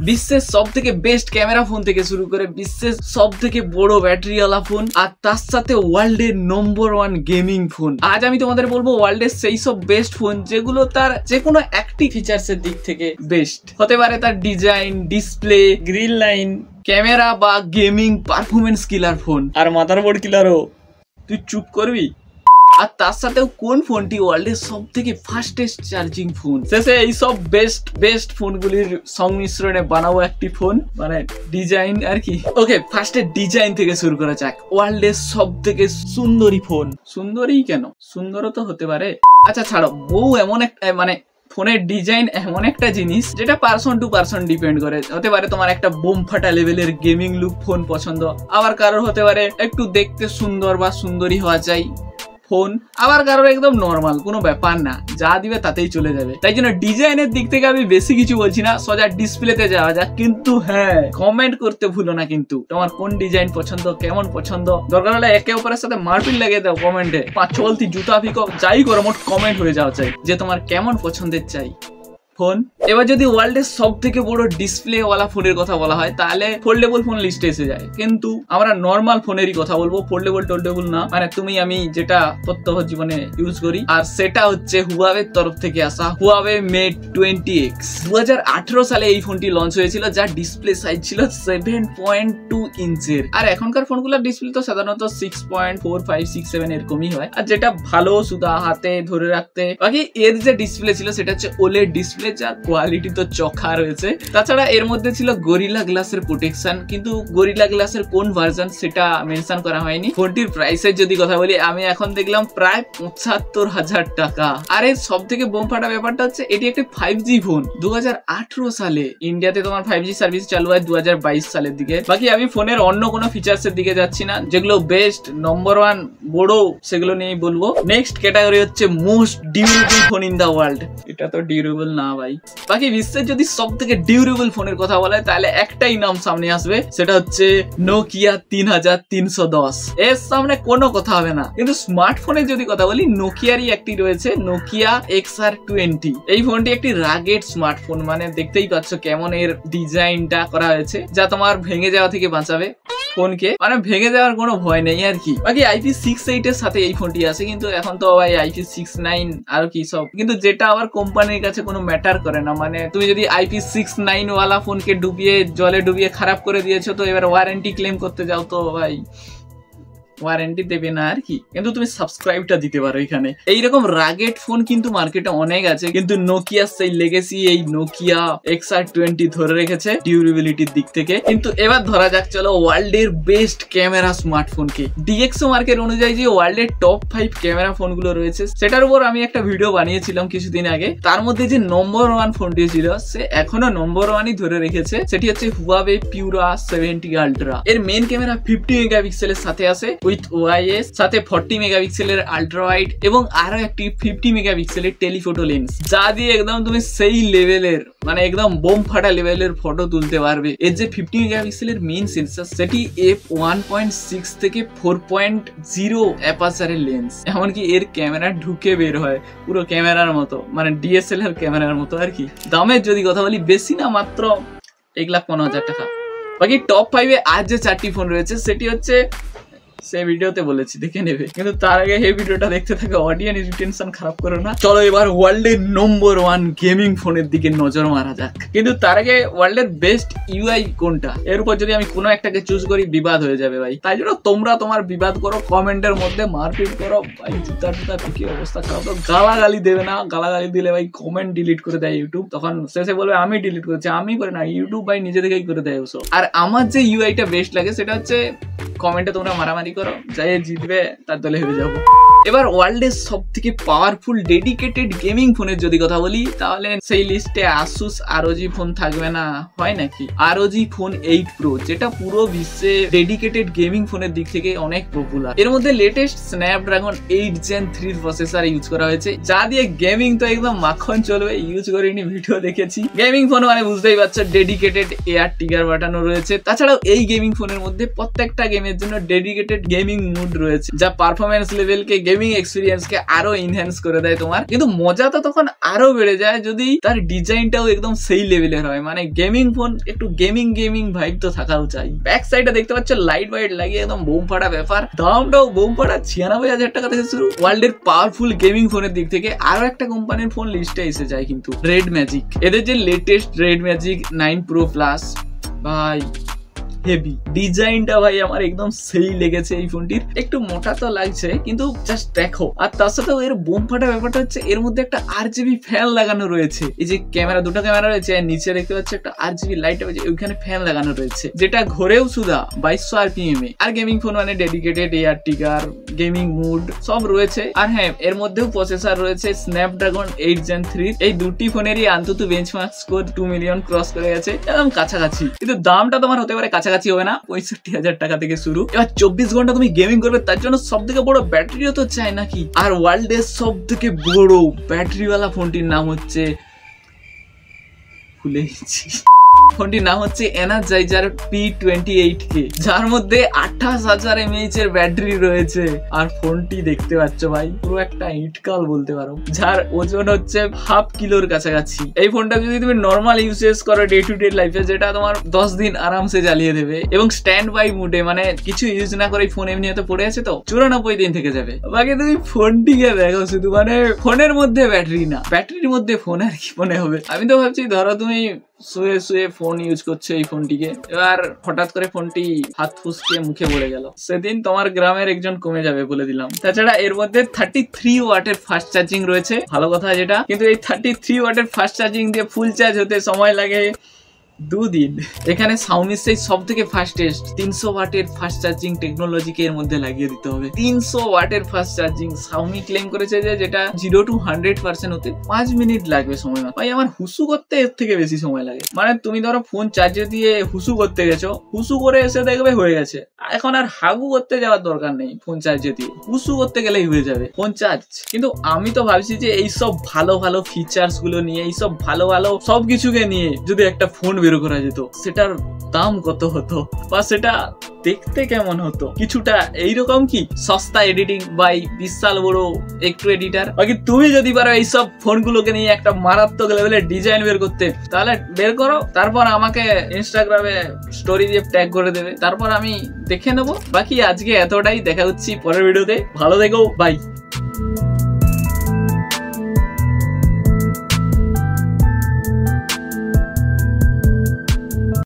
বিশ্বের সব থেকে বেস্ট ক্যামেরা ফোন থেকে শুরু করে বিশ্বের সব থেকে বড় ব্যাটারিওয়ালা ফোন, আর তার সাথে ওয়ার্ল্ডের নম্বর 1 গেমিং ফোন। আজ আমি তোমাদের বলবো ওয়ার্ল্ডের সেই সব বেস্ট ফোন যেগুলো তার যে কোনো একটি ফিচার্সের দিক থেকে বেস্ট হতে পারে। তার design, display, green line, camera বা গেমিং পারফরমেন্স কিলার ফোন, আর মাদারবোর্ড কিলারও। তুই চুপ করবি? আর তার সাথেও কোন ফোনটি ওয়ার্ল্ডের সব থেকে ফাস্টেস্ট চার্জিং ফোন। শেষে এই সব বেস্ট ফোনগুলির সংমিশ্রণে বানাবো একটি ফোন, মানে ডিজাইন আর কি। ওকে, ফার্স্টে ডিজাইন থেকে শুরু করা যাক। ওয়ার্ল্ডের সব থেকে সুন্দরী ফোন। সুন্দরী কেন, সুন্দরও তো হতে পারে। আচ্ছা ছাড়ো, বউ এমন একটা মানে ফোনের ডিজাইন এমন একটা জিনিস যেটা পার্সন টু পার্সন ডিপেন্ড করে। হতে পারে তোমার একটা বোম ফাটা লেভেলের গেমিং লুক ফোন পছন্দ, আবার কারোর হতে পারে একটু দেখতে সুন্দর বা সুন্দরী হওয়া চাই ফোন, আবার কারোর একদম নর্মাল, কোনো ব্যাপার না, যা দিবে তাতেই চলে যাবে। তাই জন্য ডিজাইনের দিক থেকে আমি বেশি কিছু বলছি না, সোজা ডিসপ্লেতে যাওয়া যাক। কিন্তু হ্যাঁ, কমেন্ট করতে ভুলো না কিন্তু তোমার কোন ডিজাইন পছন্দ, কেমন পছন্দ। দরকার হলে একে অপরের সাথে মারপিট লাগিয়ে দাও কমেন্টে, 5 জুতা ফিকো যাই করো, মোট কমেন্ট হয়ে যাওয়া চাই যে তোমার কেমন পছন্দের চাই ফোন। এবার যদি ওয়ার্ল্ডের সব থেকে বড় ডিসপ্লে ওয়ালা ফোনের কথা বলা হয় তাহলে ফোল্ডেবল ফোন লিস্টে এসে যায়, কিন্তু আমরা নর্মাল ফোনেরই কথা বলবো, ফোল্ডেবল না। মানে তুমি আমি যেটা প্রত্যহ জীবনে ইউজ করি, আর সেটা হচ্ছে হুয়াওয়ের তরফ থেকে আসা হুয়াওয়ে মেট 20X। 2018 সালে এই ফোনটি লঞ্চ হয়েছিল, যার ডিসপ্লে সাইজ ছিল 7.2 ইঞ্চের। আর এখনকার ফোনগুলোর ডিসপ্লে তো সাধারণত 6.4, 5, 6, 7 এরকমই হয়, আর যেটা ভালো সুদা হাতে ধরে রাখতে। বাকি এর যে ডিসপ্লে ছিল সেটা হচ্ছে ওলেড ডিসপ্লে, যার কোয়ালিটি তো চোখা রয়েছে। তাছাড়া এর মধ্যে ছিল গরিলা গ্লাসের প্রোটেকশন, কিন্তু গরিলা গ্লাসের কোন ভার্সন সেটা মেনশন করা হয়নি। ফোনটির প্রাইসের যদি কথা বলি, আমি এখন দেখলাম প্রায় 75,000 টাকা। আর এর সব থেকে বোম ফাটা ব্যাপারটা হচ্ছে এটি একটি 5G ফোন। 2018 সালে ইন্ডিয়াতে তোমার 5G সার্ভিস চালু হয় 2022 সালের দিকে। বাকি আমি ফোনের অন্য কোনো ফিচার্সের দিকে যাচ্ছি না, যেগুলো বেস্ট নম্বর 1 বড় সেগুলো নিয়েই বলবো। নেক্সট ক্যাটাগরি হচ্ছে most durable phone in the world. এটা তো ডিউরেবল না ভাই। বাকি বিশ্বের যদি সব থেকে ডিউরেবল ফোনের কথা বলা হয় তাহলে একটাই নাম সামনে আসবে, সেটা হচ্ছে নোকিয়া 3310। এর সামনে কোনো কথা হবে না। কিন্তু স্মার্টফোনের যদি কথা বলি, নোকিয়ারই একটি রয়েছে, নোকিয়া XR20। এই ফোনটি একটি রাগেড স্মার্টফোন, মানে দেখতেই পাচ্ছ কেমন এর ডিজাইনটা করা হয়েছে, যা তোমার ভেঙে যাওয়া থেকে বাঁচাবে ফোনকে, মানে ভেঙে যাওয়ার কোনো ভয় নেই আর কি। বাকি IP68 এর সাথে এই ফোনটি আছে, কিন্তু এখন তো ভাই IP69 আর কি সব, কিন্তু যেটা আবার কোম্পানির কাছে কোনো ম্যাটার করে না। মানে তুমি যদি IP69 ওয়ালা ফোনকে জলে ডুবিয়ে খারাপ করে দিয়েছো, তো এবার ওয়ারেন্টি ক্লেম করতে যাও তো ভাই ওয়ারেন্টি দেবে না আর কি, কিন্তু তুমি সাবস্ক্রাইবটা দিতে পারো এখানে। এইরকম রাগেড ফোন কিন্তু মার্কেটে অনেক আছে, কিন্তু নোকিয়া সেই লেগেসি এই নোকিয়া XR20 ধরে রেখেছে ডিউরেবিলিটির দিক থেকে। কিন্তু এবার ধরা যাক চলো ওয়ার্ল্ডের বেস্ট ক্যামেরা স্মার্টফোনকে। DxO মার্কেট অনুযায়ী যে ওয়ার্ল্ডের টপ 5 ক্যামেরা ফোনগুলো রয়েছে, সেটার উপর আমি একটা ভিডিও বানিয়েছিলাম কিছুদিন আগে। তার মধ্যে যে নম্বর 1 ফোনটি ছিল, সে এখনো নম্বর 1ই ধরে রেখেছে, সেটি হচ্ছে হুয়াওয়ে পিউরা 70 আলট্রা। এর মেন ক্যামেরা 50 মেগাপিক্সেলের সাথে আছে উইথ OIS, সাথে 40 মেগাপিক্সেলের আলট্রা ওয়াইড এবং আরো একটি 50 মেগাপিক্সেলের টেলিফোটো লেন্স, যা দিয়ে একদম তুমি সেই লেভেলের মানে একদম বোম ফাটা লেভেলের ফটো তুলতে পারবে। এর যে 50 মেগাপিক্সেলের মেইন সেন্সর, সেটি f1.6 থেকে 4.0 অ্যাপারচারের লেন্স। এমনকি এর ক্যামেরা ঢুকে বের হয় পুরো ক্যামেরার মতো, মানে DSLR ক্যামেরার মতো আর কি। দামের যদি কথা বলি, বেশি না, মাত্র 1,15,000 টাকা। বাকি টপ 5-এ আজ যে 4টি ফোন রয়েছে সেটি হচ্ছে সে ভিডিওতে বলেছি, দেখে নেবে। কিন্তু তার আগে এই ভিডিওটা দেখতে থাকে অডিয়েন্স রিটেনশন খারাপ করো না। চলো এবার ওয়ার্ল্ডের নম্বর 1 গেমিং ফোনের দিকে নজর মারা যাক। কিন্তু তার আগে ওয়ার্ল্ডের বেস্ট UI কোনটা, এর উপর যদি আমি কোনো একটাকে চুজ করি বিবাদ হয়ে যাবে ভাই। তাই জন্য তোমরা তোমার বিবাদ করো, কমেন্টের মধ্যে মারপিট করো ভাই, জুতা কি অবস্থা খারাপ। তো গালাগালি দেবে না, গালাগালি দিলে ভাই কমেন্ট ডিলিট করে দেয় ইউটিউব, তখন শেষে বলবে আমি ডিলিট করেছি। আমি করে না, ইউটিউব ভাই নিজে থেকেই করে দেয় ওসব। আর আমার যে UIটা বেস্ট লাগে সেটা হচ্ছে কমেন্টে তোমরা মারামারি করো, যাই জিতবে তার দলে হয়ে যাবো। এবার ওয়ার্ল্ডের সব থেকে পাওয়ারফুল ডেডিকেটেড গেমিং ফোনের যদি কথা বলি, তাহলে সেই লিস্টে আসুস ROG ফোন থাকবে না, হয় নাকি? ROG ফোন 8 Pro, যেটা পুরো বিশ্বে ডেডিকেটেড গেমিং ফোনের দিক থেকে অনেক পপুলার। এর মধ্যে latest Snapdragon 8 Gen 3 processor use করা হয়েছে, যা দিয়ে গেমিং তো একদম মাখন চলবে। ইউজ করিনি, ভিডিও দেখেছি। গেমিং ফোন মানে বুঝতেই পারছো, ডেডিকেটেড এয়ার ট্রিগার বাটনও রয়েছে। তাছাড়াও এই গেমিং ফোনের মধ্যে প্রত্যেকটা গেমের জন্য ডেডিকেটেড গেমিং মুড রয়েছে, যা পারফরমেন্স লেভেলকে গেমিং এক্সপিরিয়েন্স কে আরো এনহ্যান্স করে দেয় তোমার। কিন্তু মজা তো তখন আরো বেড়ে যায় যদি তার ডিজাইনটাও একদম সেই লেভেলের হয়। মানে গেমিং ফোন একটু গেমিং ভাইব তো থাকাও চাই। ব্যাক সাইডে দেখতে পাচ্ছ লাইট ওয়াইট লাগিয়ে একদম বোম ফাটা ব্যাপার। দামটাও বোম ফাটা 96,000 টাকা থেকে শুরু। ওয়ার্ল্ডের পাওয়ারফুল গেমিং ফোনের দিক থেকে আরো একটা কোম্পানির ফোন লিস্টে এসে যায় কিন্তু, রেড ম্যাজিক। এদের যে latest red magic 9 Pro Plus ভাই হেভি ডিজাইনটা ভাই আমার একদম সেই লেগেছে। এই ফোনটির একটু মোটা তো লাগছে কিন্তু জাস্ট দেখো। আর তার সাথে এর বোম ফাটা ব্যাপারটা হচ্ছে এর মধ্যে একটা RGB ফ্যান লাগানো রয়েছে। এই যে ক্যামেরা, দুটো ক্যামেরা রয়েছে, নিচে দেখতে পাচ্ছি একটা RGB লাইট আছে, ওইখানে ফ্যান লাগানো রয়েছে যেটা ঘোরেও সুদা 2200 RPM এ। আর গেমিং ফোন মানে ডেডিকেটেড এয়ার টিগার, গেমিং মুড সব রয়েছে। আর হ্যাঁ, এর মধ্যেও প্রসেসর রয়েছে স্ন্যাপড্রাগন 8 Gen 3। এই দুটি ফোনেরই অন্তত বেঞ্চমার্ক স্কোর 2 মিলিয়ন ক্রস করে গেছে, একদম কাছাকাছি। কিন্তু দামটা তোমার হতে পারে কাছাকাছি হবে না, 65,000 টাকা থেকে শুরু। এবার 24 ঘন্টা তুমি গেমিং করবে, তার জন্য সব থেকে বড় ব্যাটারিও তো চাই নাকি। আর ওয়ার্ল্ডের সব থেকে বড় ব্যাটারিওয়ালা ফোনটির নাম হচ্ছে, ভুলে গেছি, ফোনটির নাম হচ্ছে এনার্জাইজার P28K, যার মধ্যে 28,000 mAh এর ব্যাটারি রয়েছে। আর ফোনটি দেখতে পাচ্ছ ভাই পুরো একটা ইটকাল বলতে পারো, যার ওজন হচ্ছে 1/2 কিলোর কাছাকাছি। এই ফোনটা যদি তুমি নর্মাল ইউজেস করো ডে টু ডে লাইফে, যেটা তোমার 10 দিন আরামসে চালিয়ে দেবে, এবং স্ট্যান্ড বাই মুডে, মানে কিছু ইউজ না করে ফোন এমনি হয়তো পড়ে আছে তো 94 দিন থেকে যাবে। বাকি তুমি ফোনটিকে দেখো শুধু, মানে ফোনের মধ্যে ব্যাটারি না, ব্যাটারির মধ্যে ফোন আর কি মনে হবে। আমি তো ভাবছি ধরো তুমি শুয়ে শুয়ে ফোন ইউজ করছে এই ফোনটিকে, এবার হঠাৎ করে ফোনটি হাত ফুসকে মুখে পড়ে গেল, সেদিন তোমার গ্রামের একজন কমে যাবে বলে দিলাম। তাছাড়া এর মধ্যে 33 ওয়াটের ফাস্ট চার্জিং রয়েছে, ভালো কথা যেটা। কিন্তু এই 33 ওয়াটের ফাস্ট চার্জিং দিয়ে ফুল চার্জ হতে সময় লাগে 2 দিন। এখানে Xiaomi সেই সব থেকে ফাস্টেস্ট 300 ওয়াটের ফাস্ট চার্জিং টেকনোলজিকে এর মধ্যে লাগিয়ে দিতে হবে। 300 ওয়াটের ফাস্ট চার্জিং Xiaomi ক্লেম করেছে যে যেটা 0 to 100% হতে 5 মিনিট লাগবে সময়। ভাই আমার হুসু করতে এর থেকে বেশি সময় লাগে। মানে তুমি ধরো ফোন চার্জে দিয়ে হুসু করতে গেছো, হুসু করে এসে দেখবে হয়ে গেছে। এখন আর হাগু করতে যাওয়ার দরকার নেই, ফোন চার্জে দিয়ে হুসু করতে গেলেই হয়ে যাবে ফোন চার্জ। কিন্তু আমি তো ভাবছি যে এইসব ভালো ভালো ফিচার্স গুলো নিয়ে, এইসব ভালো ভালো সবকিছুকে নিয়ে যদি একটা ফোন বের করা যেত, সেটার দাম কত হতো বা সেটা দেখতে কেমন হতো, কিছুটা এইরকম কি সস্তা এডিটিং বাই বিশাল বড় একটু এডিটার। বাকি তুমি যদি পারো এইসব ফোনগুলোকে নিয়ে একটা মারাত্মক লেভেলের ডিজাইন বের করতে, তাহলে বের করো, তারপর আমাকে ইনস্টাগ্রামে স্টোরি দিয়ে ট্যাগ করে দেবে, তারপর আমি দেখে নেবো। বাকি আজকে এতটাই, দেখা হচ্ছে পরের ভিডিওতে, ভালো থেকো, বাই।